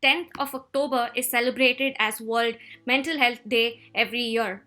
10th of October is celebrated as World Mental Health Day every year.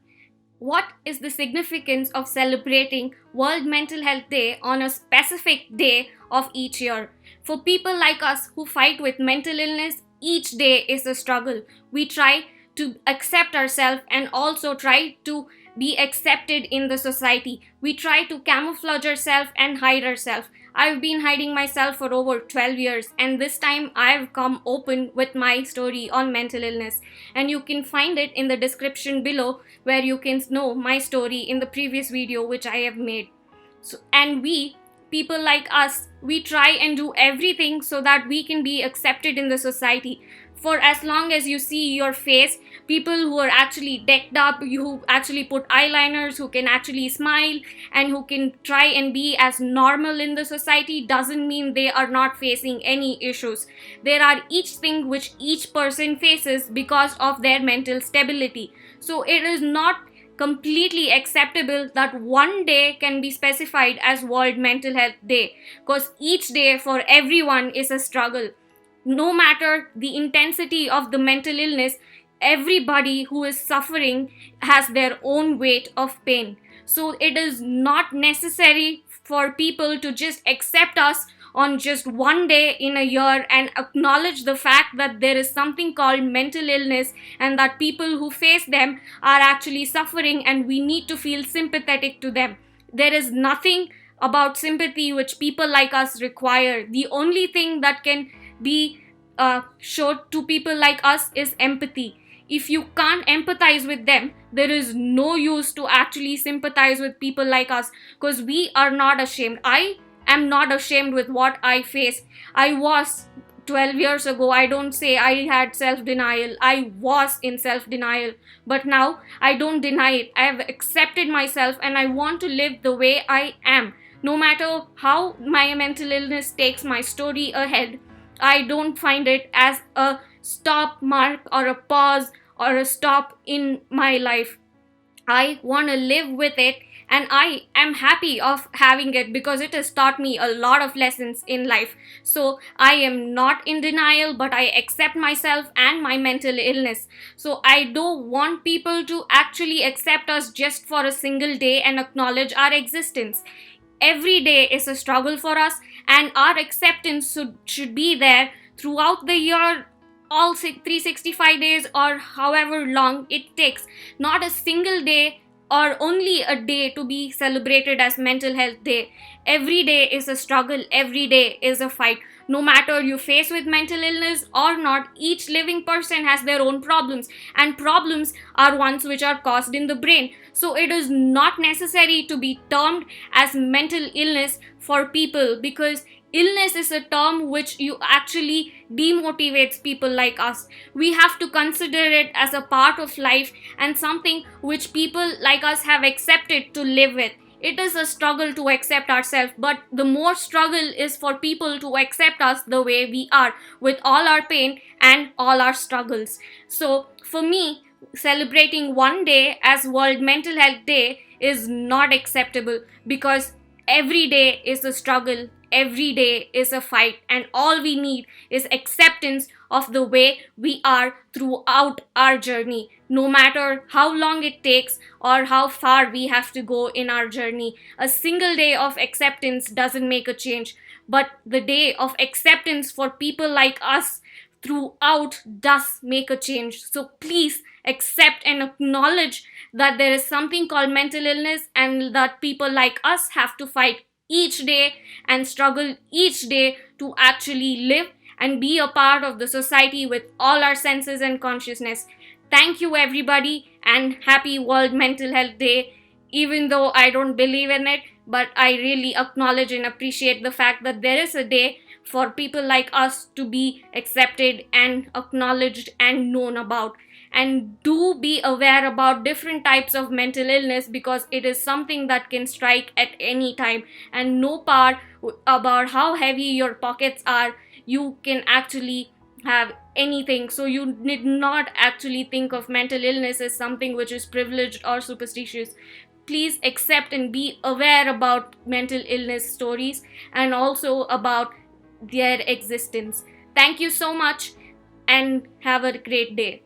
What is the significance of celebrating World Mental Health Day on a specific day of each year? For people like us who fight with mental illness, each day is a struggle. We try to accept ourselves and also try to be accepted in the society. We try to camouflage ourselves and hide ourselves. I've been hiding myself for over 12 years, and this time I've come open with my story on mental illness. And you can find it in the description below, where you can know my story in the previous video which I have made. And people like us, we try and do everything so that we can be accepted in the society. For as long as you see your face, people who are actually decked up, who actually put eyeliners, who can actually smile, and who can try and be as normal in the society, doesn't mean they are not facing any issues. There are each thing which each person faces because of their mental stability. So it is not completely acceptable that one day can be specified as World Mental Health Day, because each day for everyone is a struggle. No matter the intensity of the mental illness, everybody who is suffering has their own weight of pain. So it is not necessary for people to just accept us on just one day in a year and acknowledge the fact that there is something called mental illness and that people who face them are actually suffering, and we need to feel sympathetic to them. There is nothing about sympathy which people like us require. The only thing that can be showed to people like us is empathy. If you can't empathize with them, there is no use to actually sympathize with people like us, because we are not ashamed. I am not ashamed with what I face. I was 12 years ago. I don't say I had self-denial. I was in self-denial. But now I don't deny it. I have accepted myself and I want to live the way I am. No matter how my mental illness takes my story ahead, I don't find it as a stop mark or a pause or a stop in my life. I want to live with it, and I am happy of having it because it has taught me a lot of lessons in life. So I am not in denial, but I accept myself and my mental illness. So I don't want people to actually accept us just for a single day and acknowledge our existence. Every day is a struggle for us, and our acceptance should be there throughout the year, all 365 days or however long it takes. Not a single day or only a day to be celebrated as Mental Health Day. Every day is a struggle, every day is a fight. No matter you face with mental illness or not, each living person has their own problems, and problems are ones which are caused in the brain. So it is not necessary to be termed as mental illness for people, because illness is a term which you actually demotivates people like us. We have to consider it as a part of life and something which people like us have accepted to live with. It is a struggle to accept ourselves, but the more struggle is for people to accept us the way we are, with all our pain and all our struggles. So for me, celebrating one day as World Mental Health Day is not acceptable, because every day is a struggle, every day is a fight, and all we need is acceptance of the way we are throughout our journey, no matter how long it takes or how far we have to go in our journey. A single day of acceptance doesn't make a change, but the day of acceptance for people like us throughout does make a change. So please accept and acknowledge that there is something called mental illness, and that people like us have to fight each day and struggle each day to actually live and be a part of the society with all our senses and consciousness. Thank you everybody, and happy World Mental Health Day. Even though I don't believe in it, but I really acknowledge and appreciate the fact that there is a day for people like us to be accepted and acknowledged and known about. And do be aware about different types of mental illness, because it is something that can strike at any time, and no part about how heavy your pockets are, you can actually have anything. So you need not actually think of mental illness as something which is privileged or superstitious. Please accept and be aware about mental illness stories and also about their existence. Thank you so much, and have a great day.